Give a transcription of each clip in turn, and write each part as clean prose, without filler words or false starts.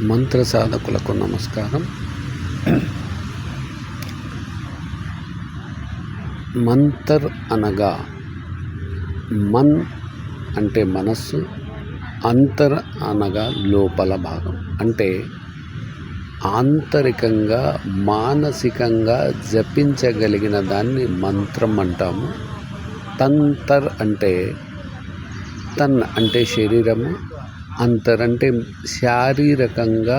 మంత్ర సాధకులకు నమస్కారం. మంతర్ అనగా మన్ అంటే మనస్సు, అంతర్ అనగా లోపల భాగం, అంటే ఆంతరికంగా మానసికంగా జపించగలిగిన దాన్ని మంత్రం అంటాము. తంతర్ అంటే తన్ అంటే శరీరము, అంతర్ అంటే శారీరకంగా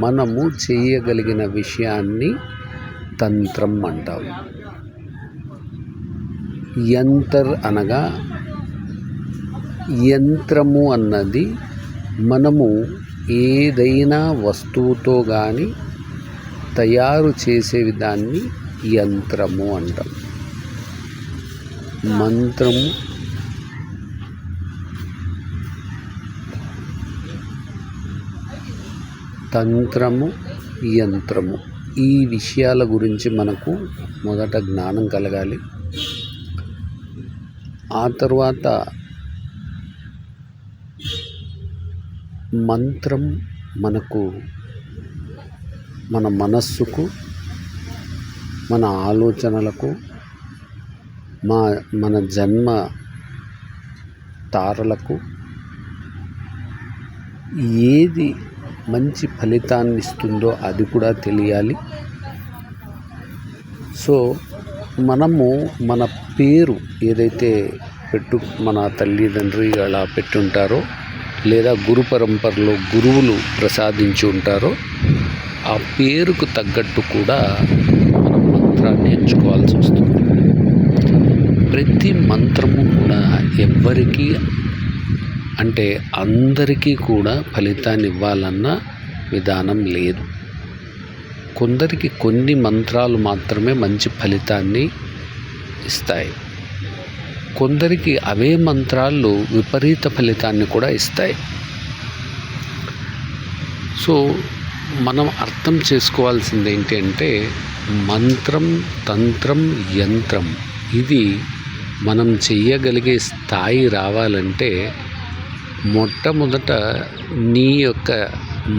మనము చేయగలిగిన విషయాన్ని తంత్రం అంటాము. యంతర్ అనగా యంత్రము అన్నది మనము ఏదైనా వస్తువుతో కానీ తయారు చేసే దాన్ని యంత్రము అంటాం. మంత్రము తంత్రము యంత్రము ఈ విషయాల గురించి మనకు మొదట జ్ఞానం కలగాలి. ఆ తర్వాత మంత్రం మనకు మన మనస్సుకు, మన ఆలోచనలకు, మన జన్మ తారలకు ఏది మంచి ఫలితాన్ని ఇస్తుందో అది కూడా తెలియాలి. సో మనము మన పేరు ఏదైతే మన తల్లిదండ్రి అలా పెట్టుంటారో, లేదా గురు పరంపరలో గురువులు ప్రసాదించి ఉంటారో, ఆ పేరుకు తగ్గట్టు కూడా మనం మంత్రాన్ని ఎంచుకోవాల్సి వస్తుంది. ప్రతి మంత్రము కూడా ఎవ్వరికీ అంటే అందరికీ కూడా ఫలితాన్ని ఇవ్వాలన్న విధానం లేదు. కొందరికి కొన్ని మంత్రాలు మాత్రమే మంచి ఫలితాన్ని ఇస్తాయి. కొందరికి అవే మంత్రాలు విపరీత ఫలితాన్ని కూడా ఇస్తాయి. సో మనం అర్థం చేసుకోవాల్సింది ఏంటి అంటే, మంత్రం, తంత్రం, యంత్రం ఇది మనం చెయ్యగలిగే స్థాయి రావాలంటే మొట్టమొదట నీ యొక్క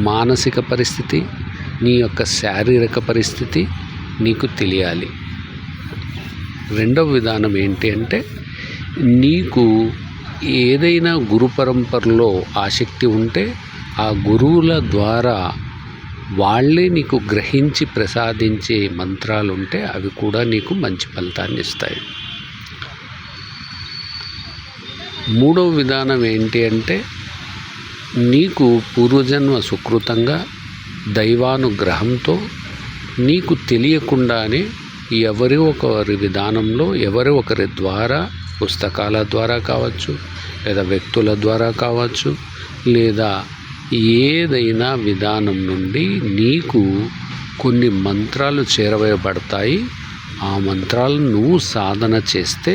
మానసిక పరిస్థితి, నీ యొక్క శారీరక పరిస్థితి నీకు తెలియాలి. రెండవ విధానం ఏంటి అంటే, నీకు ఏదైనా గురు పరంపరలో ఆసక్తి ఉంటే ఆ గురువుల ద్వారా వాళ్ళే నీకు గ్రహించి ప్రసాదించే మంత్రాలు ఉంటే అవి కూడా నీకు మంచి ఫలితాన్ని ఇస్తాయి. మూడవ విధానం ఏంటి అంటే, నీకు పూర్వజన్మ సుకృతంగా దైవానుగ్రహంతో నీకు తెలియకుండానే ఎవరి ఒకరి విధానంలో, ఎవరి ఒకరి ద్వారా, పుస్తకాల ద్వారా కావచ్చు, లేదా వ్యక్తుల ద్వారా కావచ్చు, లేదా ఏదైనా విధానం నుండి నీకు కొన్ని మంత్రాలు చేరవేయబడతాయి. ఆ మంత్రాలను నువ్వు సాధన చేస్తే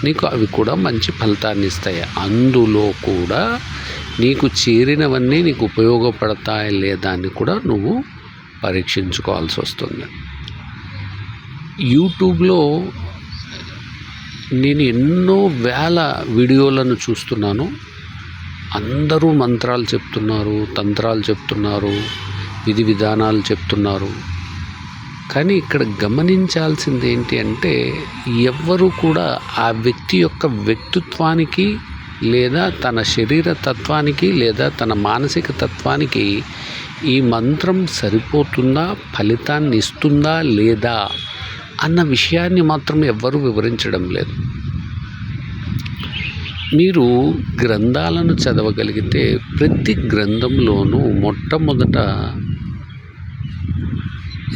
నీకు అవి కూడా మంచి ఫలితాన్ని ఇస్తాయి. అందులో కూడా నీకు చేరినవన్నీ నీకు ఉపయోగపడతాయి లేదా అని కూడా నువ్వు పరీక్షించుకోవాల్సి వస్తుంది. యూట్యూబ్లో నేను ఎన్నో వేల వీడియోలను చూస్తున్నాను. అందరూ మంత్రాలు చెప్తున్నారు, తంత్రాలు చెప్తున్నారు, విధి విధానాలు చెప్తున్నారు. కానీ ఇక్కడ గమనించాల్సింది ఏంటి అంటే, ఎవ్వరూ కూడా ఆ వ్యక్తి యొక్క వ్యక్తిత్వానికి, లేదా తన శరీర తత్వానికి, లేదా తన మానసిక తత్వానికి ఈ మంత్రం సరిపోతుందా, ఫలితాన్ని ఇస్తుందా లేదా అన్న విషయాన్ని మాత్రం ఎవ్వరూ వివరించడం లేదు. మీరు గ్రంథాలను చదవగలిగితే ప్రతి గ్రంథంలోనూ మొట్టమొదట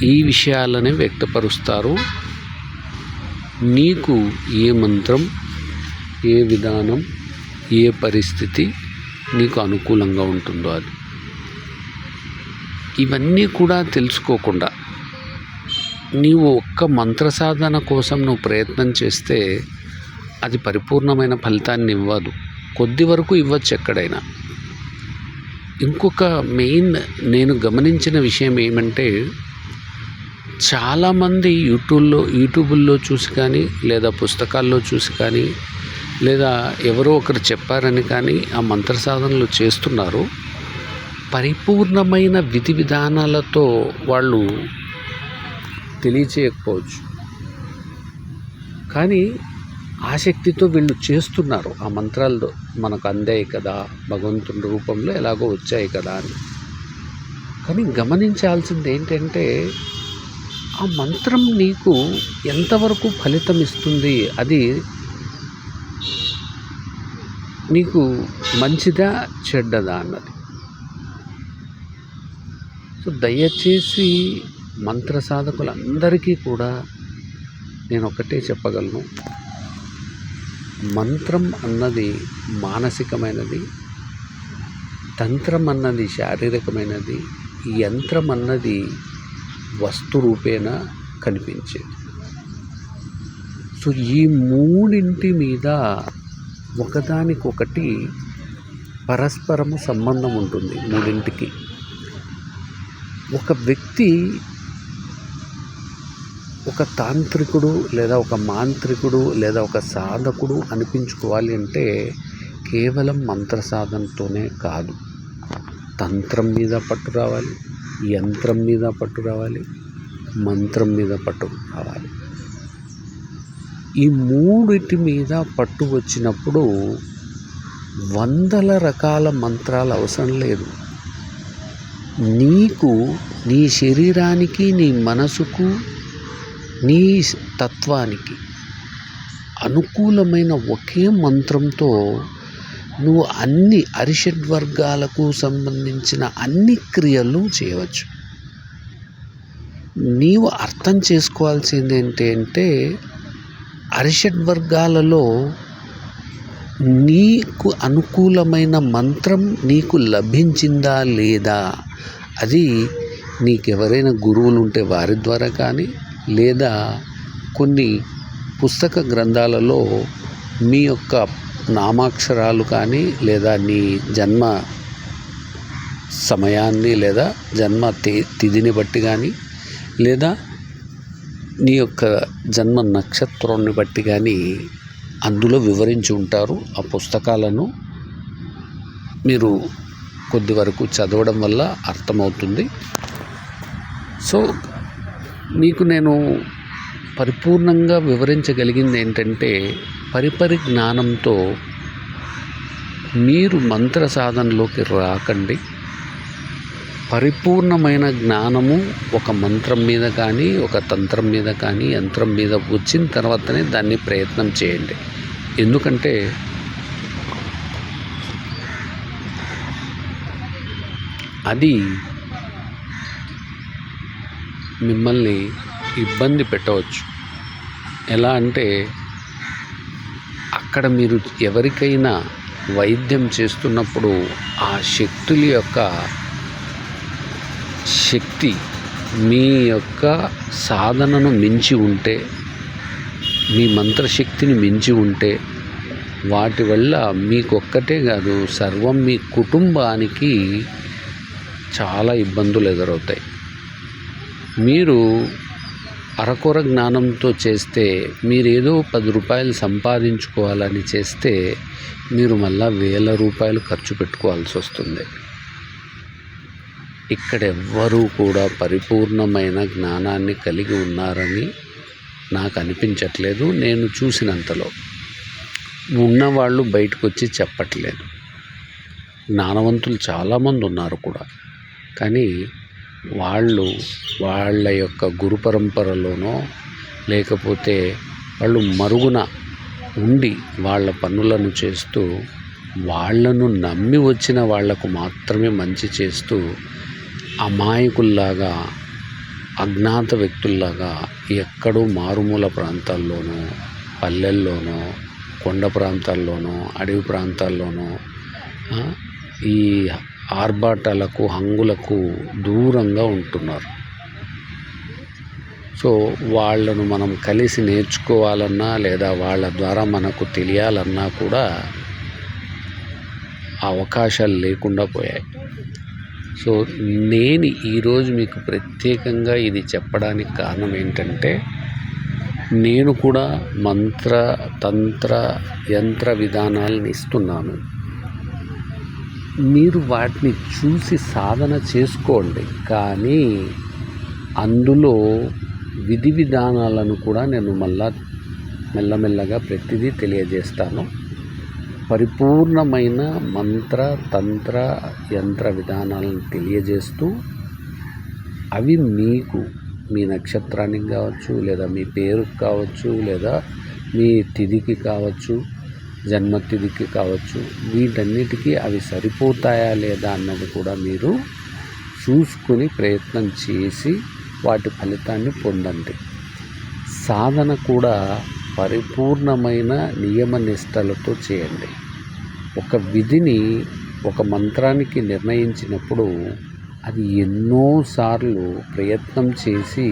ఈ విషయాలనే వ్యక్తపరుస్తారు. నీకు ఏ మంత్రం, ఏ విధానం, ఏ పరిస్థితి నీకు అనుకూలంగా ఉంటుందో అది. ఇవన్నీ కూడా తెలుసుకోకుండా నీవు ఒక్క మంత్ర సాధన కోసం నువ్వు ప్రయత్నం చేస్తే అది పరిపూర్ణమైన ఫలితాన్ని ఇవ్వదు. కొద్ది వరకు ఇవ్వచ్చు ఎక్కడైనా. ఇంకొక మెయిన్ నేను గమనించిన విషయం ఏమంటే, చాలామంది యూట్యూబుల్లో చూసి కానీ, లేదా పుస్తకాల్లో చూసి కానీ, లేదా ఎవరో ఒకరు చెప్పారని కానీ ఆ మంత్ర సాధనలు చేస్తున్నారు. పరిపూర్ణమైన విధి విధానాలతో వాళ్ళు తెలియచేయకపోవచ్చు, కానీ ఆసక్తితో వీళ్ళు చేస్తున్నారు. ఆ మంత్రాలు మనకు అందాయి కదా, భగవంతుని రూపంలో ఎలాగో వచ్చాయి కదా అని. కానీ గమనించాల్సింది ఏంటంటే ఆ మంత్రం నీకు ఎంతవరకు ఫలితం ఇస్తుంది, అది నీకు మంచిదా చెడ్డదా అన్నది. సో దయచేసి మంత్ర సాధకులందరికీ కూడా నేను ఒకటే చెప్పగలను, మంత్రం అన్నది మానసికమైనది, తంత్రం అన్నది శారీరకమైనది, యంత్రం అన్నది వస్తు రూపేణ కనిపించేది. సో ఈ మూడింటి మీద ఒకదానికొకటి పరస్పరము సంబంధం ఉంటుంది. మూడింటికి ఒక వ్యక్తి ఒక తాంత్రికుడు లేదా ఒక మాంత్రికుడు లేదా ఒక సాధకుడు అనిపించుకోవాలి అంటే కేవలం మంత్ర సాధనతోనే కాదు, తంత్రం మీద పట్టు రావాలి, యంత్రం మీద పట్టు రావాలి, మంత్రం మీద పట్టు రావాలి. ఈ మూడిటి మీద పట్టు వచ్చినప్పుడు వందల రకాల మంత్రాలు అవసరం లేదు. నీకు, నీ శరీరానికి, నీ మనసుకు, నీ తత్వానికి అనుకూలమైన ఒకే మంత్రంతో నువ్వు అన్ని అరిషడ్వర్గాలకు సంబంధించిన అన్ని క్రియలు చేయవచ్చు. నీవు అర్థం చేసుకోవాల్సింది ఏంటంటే అరిషడ్వర్గాలలో నీకు అనుకూలమైన మంత్రం నీకు లభించిందా లేదా, అది నీకెవరైనా గురువులు ఉంటే వారి ద్వారా కానీ, లేదా కొన్ని పుస్తక గ్రంథాలలో మీ యొక్క నామాక్షరాలు కానీ, లేదా నీ జన్మ సమయాన్ని లేదా జన్మ తిథిని బట్టి కానీ, లేదా నీ యొక్క జన్మ నక్షత్రాన్ని బట్టి కానీ అందులో వివరించి ఉంటారు. ఆ పుస్తకాలను మీరు కొద్ది వరకు చదవడం వల్ల అర్థమవుతుంది. సో మీకు నేను పరిపూర్ణంగా వివరించగలిగింది ఏంటంటే, పరిపరి జ్ఞానంతో మీరు మంత్ర సాధనలోకి రాకండి. పరిపూర్ణమైన జ్ఞానము ఒక మంత్రం మీద కానీ, ఒక తంత్రం మీద కానీ, యంత్రం మీద వచ్చిన తర్వాతనే దాన్ని ప్రయత్నం చేయండి. ఎందుకంటే అది మిమ్మల్ని ఇబ్బంది పెట్టవచ్చు. ఎలా అంటే అక్కడ మీరు ఎవరికైనా వైద్యం చేస్తున్నప్పుడు ఆ శక్తుల యొక్క శక్తి మీ యొక్క సాధనను మించి ఉంటే, మీ మంత్రశక్తిని మించి ఉంటే, వాటి వల్ల మీకొక్కటే కాదు సర్వం మీ కుటుంబానికి చాలా ఇబ్బందులు ఎదురవుతాయి. మీరు అరకొర జ్ఞానంతో చేస్తే, మీరేదో 10 రూపాయలు సంపాదించుకోవాలని చేస్తే మీరు మళ్ళా 1000 రూపాయలు ఖర్చు పెట్టుకోవాల్సి వస్తుంది. ఇక్కడెవ్వరూ కూడా పరిపూర్ణమైన జ్ఞానాన్ని కలిగి ఉన్నారని నాకు అనిపించట్లేదు. నేను చూసినంతలో ఉన్నవాళ్ళు బయటకు వచ్చి చెప్పట్లేదు. జ్ఞానవంతులు చాలామంది ఉన్నారు కూడా, కానీ వాళ్ళ యొక్క గురు పరంపరలోనో లేకపోతే వాళ్ళు మరుగున ఉండి వాళ్ళ పనులను చేస్తూ, వాళ్ళను నమ్మి వచ్చిన వాళ్లకు మాత్రమే మంచి చేస్తూ, అమాయకుల్లాగా అజ్ఞాత వ్యక్తుల్లాగా ఎక్కడో మారుమూల ప్రాంతాల్లోనో, పల్లెల్లోనో, కొండ ప్రాంతాల్లోనో, అడవి ప్రాంతాల్లోనో ఈ ఆర్భాటాలకు, హంగులకు దూరంగా ఉంటున్నారు. సో వాళ్ళను మనం కలిసి నేర్చుకోవాలన్నా లేదా వాళ్ళ ద్వారా మనకు తెలియాలన్నా కూడా అవకాశాలు లేకుండా పోయాయి. సో నేను ఈరోజు మీకు ప్రత్యేకంగా ఇది చెప్పడానికి కారణం ఏంటంటే, నేను కూడా మంత్ర, తంత్ర, యంత్ర విధానాలను ఇస్తున్నాను. మీరు వాటిని చూసి సాధన చేసుకోండి. కానీ అందులో విధి విధానాలను కూడా నేను మెల్లమెల్లగా ప్రతిదీ తెలియజేస్తాను. పరిపూర్ణమైన మంత్ర తంత్ర యంత్ర విధానాలను తెలియజేస్తూ అవి మీకు మీ నక్షత్రానికి కావచ్చు, లేదా మీ పేరుకి కావచ్చు, లేదా మీ తిథికి కావచ్చు, జన్మతిథికి కావచ్చు, వీటన్నిటికీ అవి సరిపోతాయా లేదా అన్నది కూడా మీరు చూసుకుని ప్రయత్నం చేసి వాటి ఫలితాన్ని పొందండి. సాధన కూడా పరిపూర్ణమైన నియమ నిష్టలతో చేయండి. ఒక విధిని ఒక మంత్రానికి నిర్ణయించినప్పుడు అది ఎన్నోసార్లు ప్రయత్నం చేసి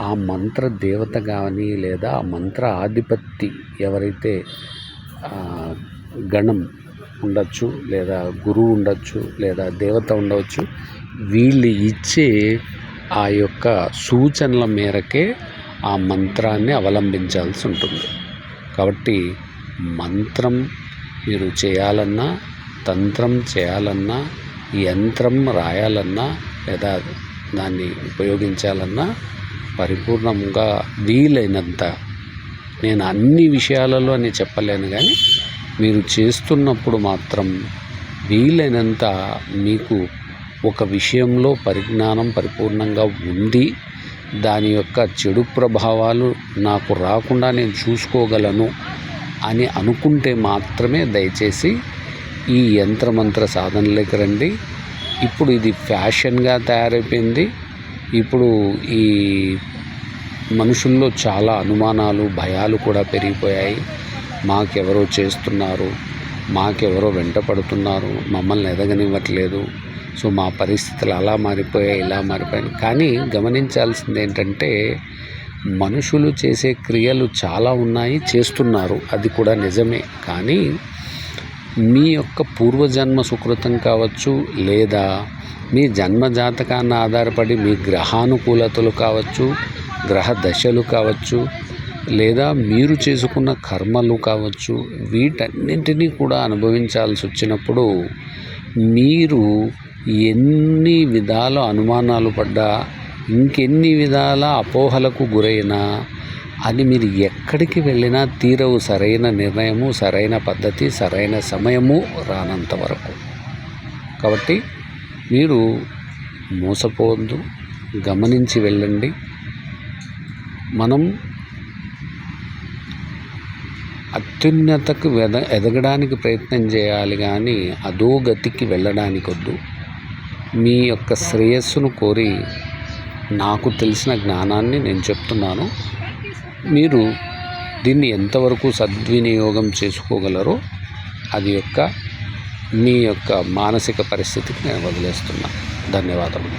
ఆ మంత్ర దేవత కానీ, లేదా ఆ మంత్ర ఆధిపత్తి ఎవరైతే గణం ఉండొచ్చు, లేదా గురువు ఉండొచ్చు, లేదా దేవత ఉండవచ్చు, వీళ్ళు ఇచ్చే ఆ యొక్క సూచనల మేరకే ఆ మంత్రాన్ని అవలంబించాల్సి ఉంటుంది. కాబట్టి మంత్రం మీరు చేయాలన్నా, తంత్రం చేయాలన్నా, యంత్రం రాయాలన్నా, లేదా దాన్ని ఉపయోగించాలన్నా పరిపూర్ణంగా వీలైనంత, నేను అన్ని విషయాలలో అని చెప్పలేను, కానీ మీరు చేస్తున్నప్పుడు మాత్రం వీలైనంత మీకు ఒక విషయంలో పరిజ్ఞానం పరిపూర్ణంగా ఉంది, దాని యొక్క చెడు ప్రభావాలు నాకు రాకుండా నేను చూసుకోగలను అని అనుకుంటే మాత్రమే దయచేసి ఈ యంత్రమంత్ర సాధనలోకి రండి. ఇప్పుడు ఇది ఫ్యాషన్గా తయారైపోయింది. ఇప్పుడు ఈ మనుషుల్లో చాలా అనుమానాలు, భయాలు కూడా పెరిగిపోయాయి. మాకెవరో చేస్తున్నారు, మాకెవరో వెంట పడుతున్నారు, మమ్మల్ని ఎదగనివ్వట్లేదు, సో మా పరిస్థితులు అలా మారిపోయాయి, ఇలా మారిపోయాయి. కానీ గమనించాల్సింది ఏంటంటే, మనుషులు చేసే క్రియలు చాలా ఉన్నాయి, చేస్తున్నారు, అది కూడా నిజమే. కానీ మీ యొక్క పూర్వజన్మ సుకృతం కావచ్చు, లేదా మీ జన్మ జాతకాన్ని ఆధారపడి మీ గ్రహానుకూలతలు కావచ్చు, గ్రహ దశలు కావచ్చు, లేదా మీరు చేసుకున్న కర్మలు కావచ్చు, వీటన్నింటినీ కూడా అనుభవించాల్సి వచ్చినప్పుడు మీరు ఎన్ని విధాల అనుమానాలు పడ్డా, ఇంకెన్ని విధాల అపోహలకు గురైనా, అది మీరు ఎక్కడికి వెళ్ళినా తీరవు సరైన నిర్ణయము, సరైన పద్ధతి, సరైన సమయము రానంత వరకు. కాబట్టి మీరు మోసపోవద్దు, గమనించి వెళ్ళండి. మనం అత్యున్నతకు ఎదగడానికి ప్రయత్నం చేయాలి, కానీ అధోగతికి వెళ్ళడానికి వద్దు. మీ యొక్క శ్రేయస్సును కోరి నాకు తెలిసిన జ్ఞానాన్ని నేను చెప్తున్నాను. మీరు దీన్ని ఎంతవరకు సద్వినియోగం చేసుకోగలరో అది మీ యొక్క మానసిక పరిస్థితికి నేను వదిలేస్తున్నాను. ధన్యవాదములు.